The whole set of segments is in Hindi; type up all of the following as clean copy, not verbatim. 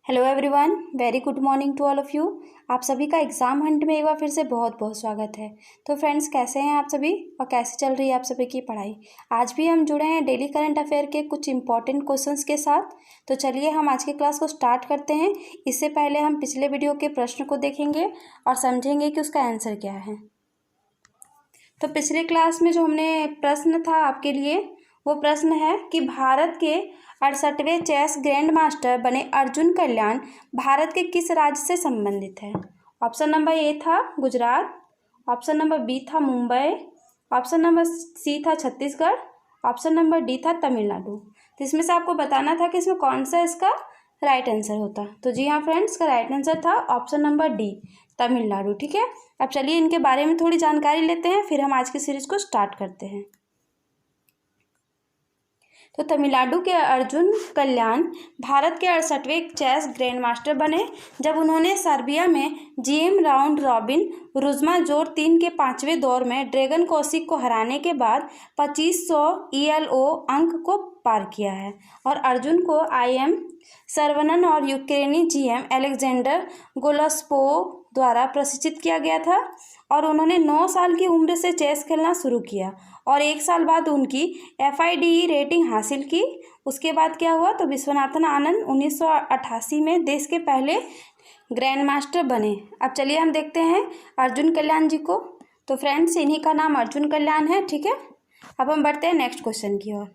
Hello everyone, very good morning to all of you. आप सभी का एग्ज़ाम हंट में एक बार फिर से बहुत बहुत स्वागत है। तो फ्रेंड्स, कैसे हैं आप सभी और कैसे चल रही है आप सभी की पढ़ाई। आज भी हम जुड़े हैं डेली करंट अफेयर के कुछ इंपॉर्टेंट क्वेश्चंस के साथ। तो चलिए हम आज के क्लास को स्टार्ट करते हैं। इससे पहले हम पिछले वीडियो के प्रश्न को देखेंगे और समझेंगे कि उसका आंसर क्या है। तो पिछले क्लास में जो हमने प्रश्न था आपके लिए, वो प्रश्न है कि भारत के 68वें चेस ग्रैंड मास्टर बने अर्जुन कल्याण भारत के किस राज्य से संबंधित है। ऑप्शन नंबर ए था गुजरात, ऑप्शन नंबर बी था मुंबई, ऑप्शन नंबर सी था छत्तीसगढ़, ऑप्शन नंबर डी था तमिलनाडु। तो इसमें से आपको बताना था कि इसमें कौन सा इसका राइट आंसर होता। तो जी हाँ फ्रेंड्स, का राइट आंसर था ऑप्शन नंबर डी, तमिलनाडु। ठीक है, अब चलिए इनके बारे में थोड़ी जानकारी लेते हैं, फिर हम आज की सीरीज को स्टार्ट करते हैं। तो तमिलनाडु के अर्जुन कल्याण भारत के 68वें चेस ग्रैंड मास्टर बने जब उन्होंने सर्बिया में जीएम राउंड रॉबिन रुज़्माजोर 3 के 5वें दौर में ड्रैगन कौशिक को हराने के बाद 2500 ELO अंक को पार किया है। और अर्जुन को IM सरवनन और यूक्रेनी GM एलेक्जेंडर गोलस्पोव द्वारा प्रशिक्षित किया गया था और उन्होंने 9 साल की उम्र से चेस खेलना शुरू किया और 1 साल बाद उनकी FIDE रेटिंग हासिल की। उसके बाद क्या हुआ, तो विश्वनाथन आनंद 1988 में देश के पहले ग्रैंड मास्टर बने। अब चलिए हम देखते हैं अर्जुन कल्याण जी को। तो फ्रेंड्स, इन्हीं का नाम अर्जुन कल्याण है। ठीक है, अब हम बढ़ते हैं नेक्स्ट क्वेश्चन की ओर।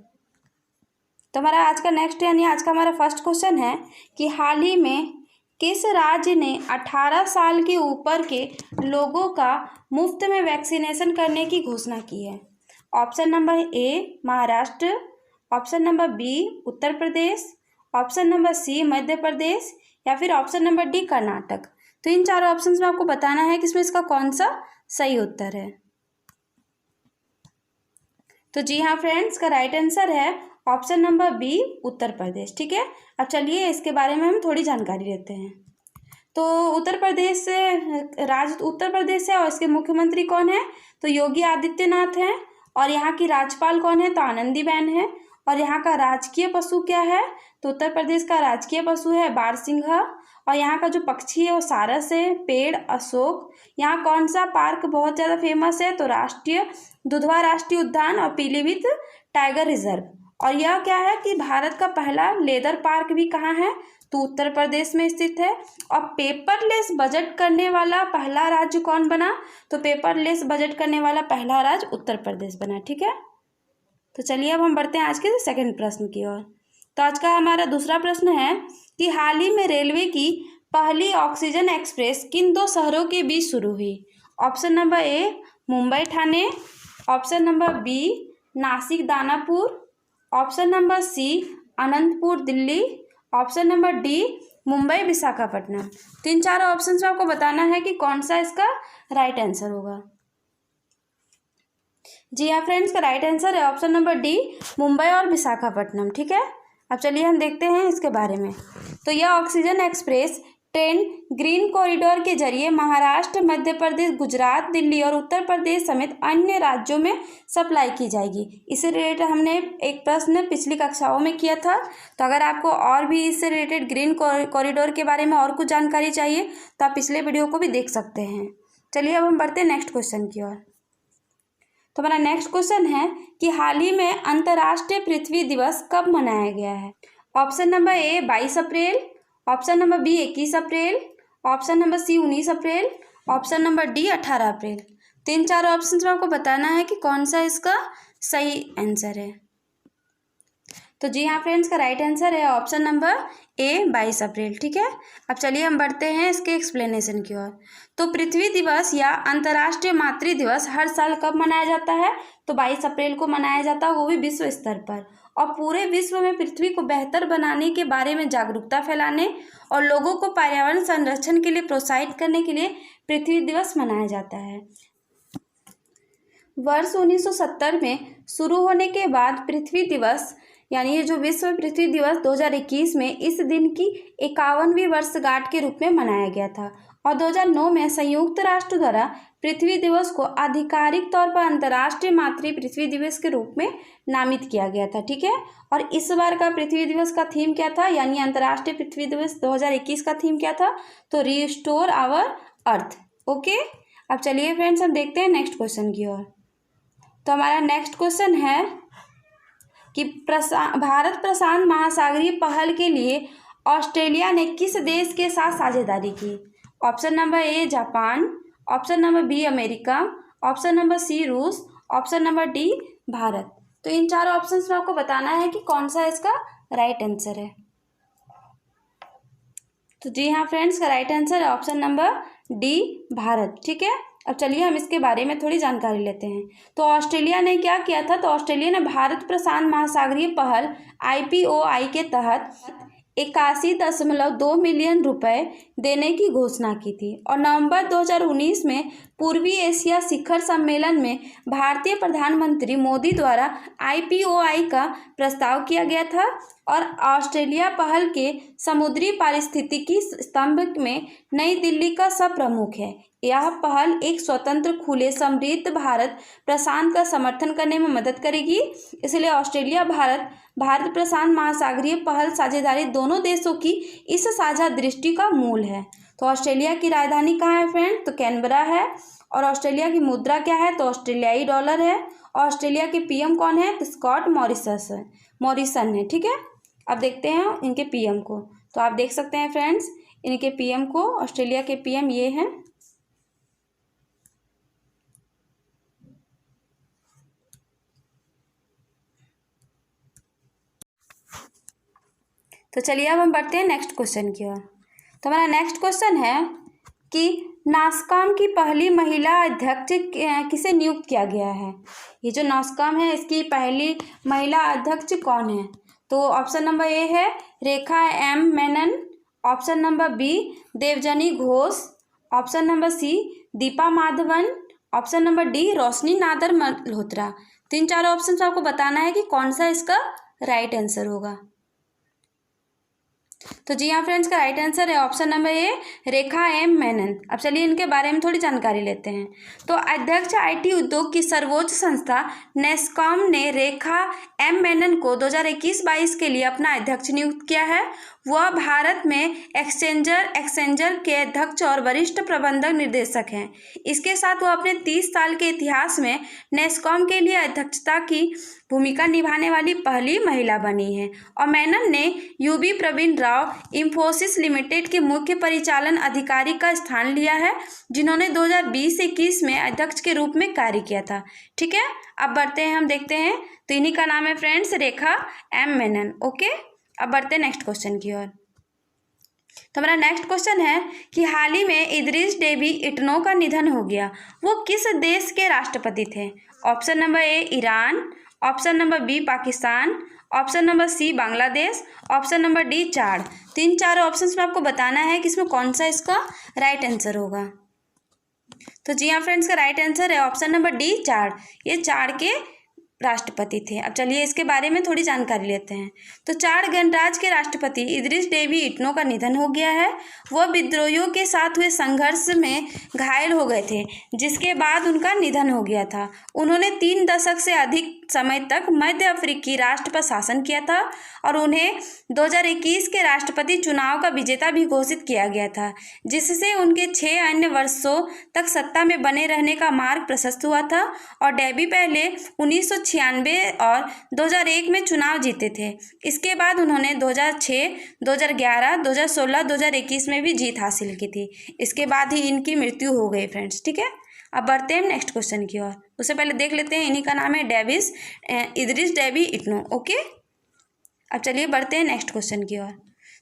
तो हमारा आज का नेक्स्ट यानी आज का हमारा फर्स्ट क्वेश्चन है कि हाल ही में किस राज्य ने 18 साल के ऊपर के लोगों का मुफ्त में वैक्सीनेशन करने की घोषणा की है। Option number A Maharashtra, option number B Uttar Pradesh, option number C Madhya Pradesh या फिर ऑप्शन नंबर डी कर्नाटक। तो इन चारों ऑप्शंस में आपको बताना है कि इसमें इसका कौन सा सही उत्तर है। तो जी हाँ फ्रेंड्स, का राइट आंसर है ऑप्शन नंबर बी उत्तर प्रदेश। ठीक है, अब चलिए इसके बारे में हम थोड़ी जानकारी लेते हैं। तो उत्तर प्रदेश है और इसके मुख्यमंत्री कौन है, तो योगी आदित्यनाथ हैं। और यहाँ की राज्यपाल कौन है, तो आनंदीबेन है। और यहाँ का राजकीय पशु क्या है, तो उत्तर प्रदेश का राजकीय पशु है बारहसिंघा। और यहाँ का जो पक्षी है वो सारस है, पेड़ अशोक। यहाँ कौन सा पार्क बहुत ज़्यादा फेमस है, तो राष्ट्रीय दुधवा राष्ट्रीय उद्यान और पीलीभीत टाइगर रिजर्व। और यह क्या है कि भारत का पहला लेदर पार्क भी कहाँ है, तो उत्तर प्रदेश में स्थित है। और पेपरलेस बजट करने वाला पहला राज्य कौन बना, तो पेपरलेस बजट करने वाला पहला राज्य उत्तर प्रदेश बना। ठीक है, तो चलिए अब हम बढ़ते हैं आज के सेकंड प्रश्न की ओर। तो आज का हमारा दूसरा प्रश्न है कि हाल ही में रेलवे की पहली ऑक्सीजन एक्सप्रेस किन 2 शहरों के बीच शुरू हुई। Option number A Mumbai Thane, option number B Nashik Danapur, option number C Anantapur Delhi, option number D Mumbai Visakhapatnam. तो इन चारों ऑप्शन में आपको बताना है कि कौन सा इसका राइट आंसर होगा। जी हाँ फ्रेंड्स, का राइट आंसर है ऑप्शन नंबर डी मुंबई और विशाखापट्टनम। ठीक है, अब चलिए हम देखते हैं इसके बारे में। तो यह oxygen express train green corridor के जरिए महाराष्ट्र, मध्य प्रदेश, गुजरात, दिल्ली और उत्तर प्रदेश समेत अन्य राज्यों में सप्लाई की जाएगी। इससे रिलेटेड हमने एक प्रश्न पिछली कक्षाओं में किया था। तो अगर आपको और भी इससे रिलेटेड ग्रीन कॉरिडोर के बारे में और कुछ जानकारी चाहिए तो आप पिछले वीडियो को भी देख सकते हैं। चलिए अब हम बढ़ते हैं नेक्स्ट क्वेश्चन की ओर। तो हमारा नेक्स्ट क्वेश्चन है कि हाल ही में अंतर्राष्ट्रीय पृथ्वी दिवस कब मनाया गया है। Option number A 22 April, option number B 21 April, option number C 19 April, option number D 18 April. तो इन चारों ऑप्शन में आपको बताना है कि कौन सा इसका सही आंसर है। तो जी हाँ फ्रेंड्स, का राइट आंसर है ऑप्शन नंबर ए 22 अप्रैल। ठीक है, अब चलिए हम बढ़ते हैं इसके एक्सप्लेनेशन की ओर। तो पृथ्वी दिवस या अंतर्राष्ट्रीय मातृ दिवस हर साल कब मनाया जाता है, तो 22 अप्रैल को मनाया जाता है, वो भी विश्व स्तर पर। और पूरे विश्व में पृथ्वी को बेहतर बनाने के बारे में जागरूकता फैलाने और लोगों को पर्यावरण संरक्षण के लिए प्रोत्साहित करने के लिए पृथ्वी दिवस मनाया जाता है। वर्ष 1970 में शुरू होने के बाद पृथ्वी दिवस यानी ये जो विश्व पृथ्वी दिवस 2021 में इस दिन की 51वीं वर्षगांठ के रूप में मनाया गया था। और 2009 में संयुक्त राष्ट्र द्वारा पृथ्वी दिवस को आधिकारिक तौर पर अंतर्राष्ट्रीय मातृ पृथ्वी दिवस के रूप में नामित किया गया था। ठीक है, और इस बार का पृथ्वी दिवस का थीम क्या था, यानी अंतर्राष्ट्रीय पृथ्वी दिवस 2021 का थीम क्या था, तो रिस्टोर आवर अर्थ। ओके, अब चलिए फ्रेंड्स हम देखते हैं नेक्स्ट क्वेश्चन की ओर। तो हमारा नेक्स्ट क्वेश्चन है कि भारत प्रशांत महासागरीय पहल के लिए ऑस्ट्रेलिया ने किस देश के साथ साझेदारी की। Option number A Japan, option number B America, option number C रूस, ऑप्शन नंबर डी भारत। तो इन चारों ऑप्शंस में आपको बताना है कि कौन सा इसका राइट आंसर है। तो जी हाँ फ्रेंड्स, का राइट आंसर है ऑप्शन नंबर डी भारत। ठीक है, अब चलिए हम इसके बारे में थोड़ी जानकारी लेते हैं। तो ऑस्ट्रेलिया ने क्या किया था, तो ऑस्ट्रेलिया ने भारत प्रशांत महासागरीय पहल IPOI के तहत 81.2 मिलियन रुपए देने की घोषणा की थी। और नवंबर 2019 में पूर्वी एशिया शिखर सम्मेलन में भारतीय प्रधानमंत्री मोदी द्वारा IPOI का प्रस्ताव किया गया था। और ऑस्ट्रेलिया पहल के समुद्री पारिस्थितिकी स्तंभ में नई दिल्ली का सब प्रमुख है। यह पहल एक स्वतंत्र, खुले, समृद्ध भारत प्रशांत का समर्थन करने में मदद करेगी। इसलिए ऑस्ट्रेलिया भारत प्रशांत महासागरीय पहल साझेदारी दोनों देशों की इस साझा दृष्टि का मूल है। तो ऑस्ट्रेलिया की राजधानी कहाँ है फ्रेंड, तो कैनबरा है। और ऑस्ट्रेलिया की मुद्रा क्या है, तो ऑस्ट्रेलियाई डॉलर है। ऑस्ट्रेलिया के PM कौन है, तो स्कॉट मॉरिसन है। ठीक है, अब देखते हैं इनके PM को। तो आप देख सकते हैं फ्रेंड्स, इनके PM को, ऑस्ट्रेलिया के PM ये हैं। तो चलिए अब हम बढ़ते हैं नेक्स्ट क्वेश्चन की ओर। तो हमारा नेक्स्ट क्वेश्चन है कि नास्कॉम की पहली महिला अध्यक्ष किसे नियुक्त किया गया है। ये जो नास्कॉम है इसकी पहली महिला अध्यक्ष कौन है। तो ऑप्शन नंबर ए है Rekha M Menon, option number B Devjani Ghosh, option number C Deepa Madhavan, option number D Roshni Nadar Malhotra. तीन चार ऑप्शन आपको बताना है कि कौन सा इसका राइट आंसर होगा। तो जी हाँ फ्रेंड्स, का राइट आंसर है ऑप्शन नंबर ए रेखा M मेनन। अब चलिए इनके बारे में थोड़ी जानकारी लेते हैं। तो अध्यक्ष IT उद्योग की सर्वोच्च संस्था नेस्कॉम ने रेखा M मेनन को 2021-22 के लिए अपना अध्यक्ष नियुक्त किया है। वह भारत में एक्सचेंजर के अध्यक्ष और वरिष्ठ प्रबंधक निर्देशक हैं। इसके साथ वह अपने 30 साल के इतिहास में नेस्कॉम के लिए अध्यक्षता की भूमिका निभाने वाली पहली महिला बनी है। और मेनन ने UB प्रवीण राव इंफोसिस लिमिटेड के मुख्य परिचालन अधिकारी का स्थान लिया है, जिन्होंने 2020-21 में अध्यक्ष के रूप में कार्य किया था। ठीक है, अब बढ़ते हैं, हम देखते हैं। तो इन्हीं का नाम है फ्रेंड्स रेखा M मेनन। ओके, अब बढ़ते हैं नेक्स्ट क्वेश्चन की ओर। तो हमारा नेक्स्ट क्वेश्चन है कि हाल ही में इदरीस डेबी इटनो का निधन हो गया। वो किस देश के राष्ट्रपति थे। Option number A Iran, option number B Pakistan, option number C Bangladesh, option number D Chad. तीन चार ऑप्शंस में आपको बताना है कि इसमें कौन सा इसका राइट आंसर होगा। तो जी हाँ फ्रेंड्स, का राइट आंसर है ऑप्शन नंबर डी चाड। ये चाड के राष्ट्रपति थे। अब चलिए इसके बारे में थोड़ी जानकारी लेते हैं। तो चाड गणराज्य के राष्ट्रपति इदरीस डेबी इटनो का निधन हो गया है। वह विद्रोहियों के साथ हुए संघर्ष में घायल हो गए थे, जिसके बाद उनका निधन हो गया था। उन्होंने 3 दशक से अधिक समय तक मध्य अफ्रीकी राष्ट्र पर शासन किया था और उन्हें 2021 के राष्ट्रपति चुनाव का विजेता भी घोषित किया गया था, जिससे उनके 6 अन्य वर्षों तक सत्ता में बने रहने का मार्ग प्रशस्त हुआ था। और डेबी पहले 1996 और 2001 में चुनाव जीते थे। इसके बाद उन्होंने 2006, 2011, 2016, 2021 में भी जीत हासिल की थी। इसके बाद ही इनकी मृत्यु हो गई फ्रेंड्स। ठीक है, अब बढ़ते हैं नेक्स्ट क्वेश्चन की ओर। उससे पहले देख लेते हैं, इन्हीं का नाम है इदरीस डेबी इटनो। ओके, अब चलिए बढ़ते हैं नेक्स्ट क्वेश्चन की ओर।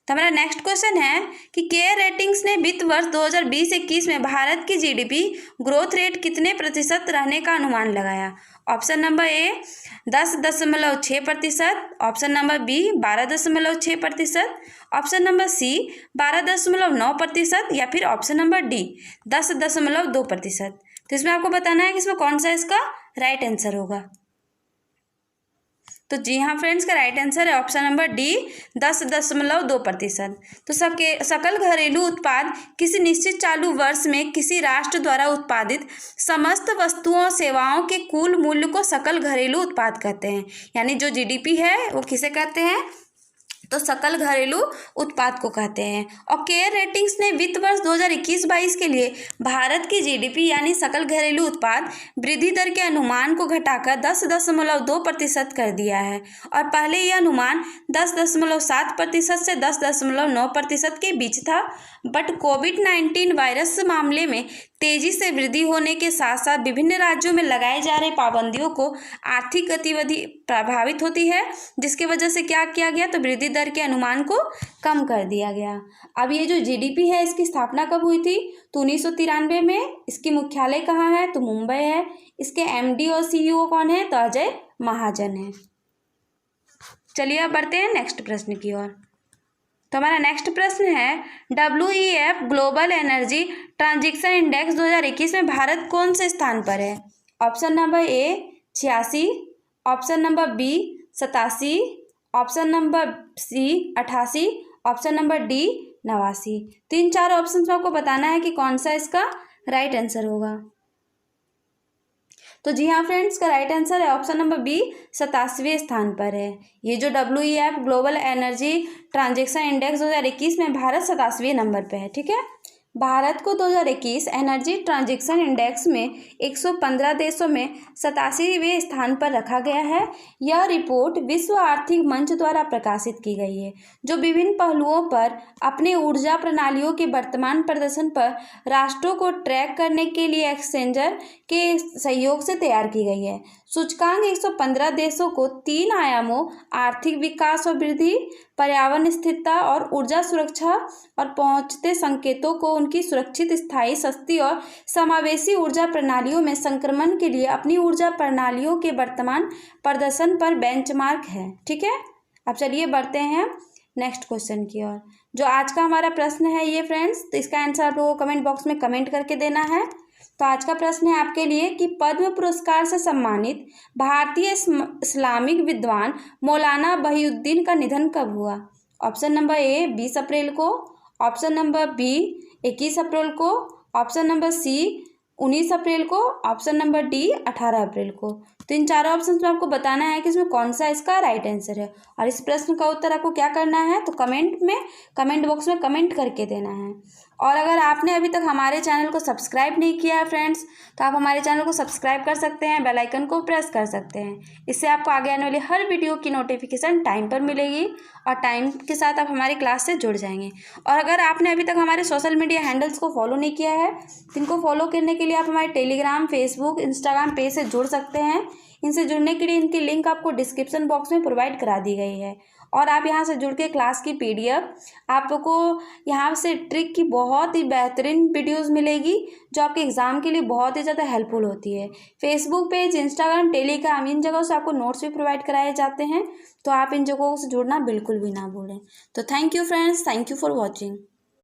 तो हमारा नेक्स्ट क्वेश्चन है कि केयर रेटिंग्स ने वित्त वर्ष 2020-21 में भारत की GDP ग्रोथ रेट कितने प्रतिशत रहने का अनुमान लगाया। Option number A 10.6%, option number B 12.6%, option number C 12.9% या फिर ऑप्शन नंबर डी 10.2%। तो इसमें आपको बताना है कि इसमें कौन सा इसका राइट आंसर होगा। तो जी हाँ फ्रेंड्स, का राइट आंसर है ऑप्शन नंबर डी 10.2%। तो सकल घरेलू उत्पाद किसी निश्चित चालू वर्ष में किसी राष्ट्र द्वारा उत्पादित समस्त वस्तुओं और सेवाओं के कुल मूल्य को सकल घरेलू उत्पाद कहते हैं। यानी जो जीडीपी है वो किसे कहते हैं, तो सकल घरेलू उत्पाद को कहते हैं। और केयर रेटिंग्स ने वित्त वर्ष 2021-22 के लिए भारत की जीडीपी यानी सकल घरेलू उत्पाद वृद्धि दर के अनुमान को घटाकर 10.2% कर दिया है। और पहले यह अनुमान 10.7% से 10.9% के बीच था, बट कोविड-19 वायरस मामले में तेजी से वृद्धि होने के साथ साथ विभिन्न राज्यों में लगाए जा रहे पाबंदियों को आर्थिक गतिविधि प्रभावित होती है, जिसकी वजह से क्या किया गया, तो वृद्धि दर के अनुमान को कम कर दिया गया। अब ये जो जीडीपी है इसकी स्थापना कब हुई थी, तो 1993 में। इसकी मुख्यालय कहाँ है, तो मुंबई है। इसके एमडी और सीईओ कौन है, तो अजय महाजन है। चलिए अब बढ़ते हैं नेक्स्ट प्रश्न की ओर। तो हमारा नेक्स्ट प्रश्न है, WEF global energy transition index 2021 में भारत कौन से स्थान पर है। Option number A 86, option number B 87, option number C 88, option number D 89। तो इन चार ऑप्शन में आपको बताना है कि कौन सा इसका राइट आंसर होगा। तो जी हाँ फ्रेंड्स, का राइट आंसर है ऑप्शन नंबर बी 87वें स्थान पर है। ये जो WEF global energy transaction index 2021 में भारत 87वें नंबर पे है। ठीक है, भारत को 2021 एनर्जी ट्रांजेक्शन इंडेक्स में 115 देशों में 87वें स्थान पर रखा गया है। यह रिपोर्ट विश्व आर्थिक मंच द्वारा प्रकाशित की गई है, जो विभिन्न पहलुओं पर अपने ऊर्जा प्रणालियों के वर्तमान प्रदर्शन पर राष्ट्रों को ट्रैक करने के लिए एक्सचेंजर के सहयोग से तैयार की गई है। सूचकांक 115 देशों को 3 आयामों आर्थिक विकास और वृद्धि, पर्यावरण स्थिरता और ऊर्जा सुरक्षा और पहुंचते संकेतों को उनकी सुरक्षित, स्थायी, सस्ती और समावेशी ऊर्जा प्रणालियों में संक्रमण के लिए अपनी ऊर्जा प्रणालियों के वर्तमान प्रदर्शन पर बेंचमार्क है। ठीक है, अब चलिए बढ़ते हैं नेक्स्ट क्वेश्चन की ओर। जो आज का हमारा प्रश्न है ये फ्रेंड्स, तो इसका आंसर आप लोगों को कमेंट बॉक्स में कमेंट करके देना है। तो आज का प्रश्न है आपके लिए कि पद्म पुरस्कार से सम्मानित भारतीय इस्लामिक विद्वान मौलाना बहीउद्दीन का निधन कब हुआ। ऑप्शन नंबर ए 20 अप्रैल को, ऑप्शन नंबर बी 21 अप्रैल को, ऑप्शन नंबर सी 19 अप्रैल को, ऑप्शन नंबर डी 18 अप्रैल को। तो इन चारों ऑप्शन में आपको बताना है कि इसमें कौन सा इसका राइट आंसर है। और इस प्रश्न का उत्तर आपको क्या करना है, तो कमेंट बॉक्स में कमेंट करके देना है। और अगर आपने अभी तक हमारे चैनल को सब्सक्राइब नहीं किया है फ्रेंड्स, तो आप हमारे चैनल को सब्सक्राइब कर सकते हैं, बेल आइकन को प्रेस कर सकते हैं। इससे आपको आगे आने वाली हर वीडियो की नोटिफिकेशन टाइम पर मिलेगी और टाइम के साथ आप हमारी क्लास से जुड़ जाएंगे। और अगर आपने अभी तक हमारे सोशल मीडिया हैंडल्स को फॉलो नहीं किया है, तो इनको फॉलो करने के लिए आप हमारे टेलीग्राम, फेसबुक, इंस्टाग्राम पेज से जुड़ सकते हैं। इनसे जुड़ने के लिए इनकी लिंक आपको डिस्क्रिप्शन बॉक्स में प्रोवाइड करा दी गई है। और आप यहाँ से जुड़ के क्लास की PDF, आपको यहाँ से ट्रिक की बहुत ही बेहतरीन वीडियोस मिलेगी, जो आपके एग्ज़ाम के लिए बहुत ही ज़्यादा हेल्पफुल होती है। फेसबुक पेज, इंस्टाग्राम, टेलीग्राम, इन जगहों से आपको नोट्स भी प्रोवाइड कराए जाते हैं। तो आप इन जगहों से जुड़ना बिल्कुल भी ना भूलें। तो thank you friends, thank you for watching.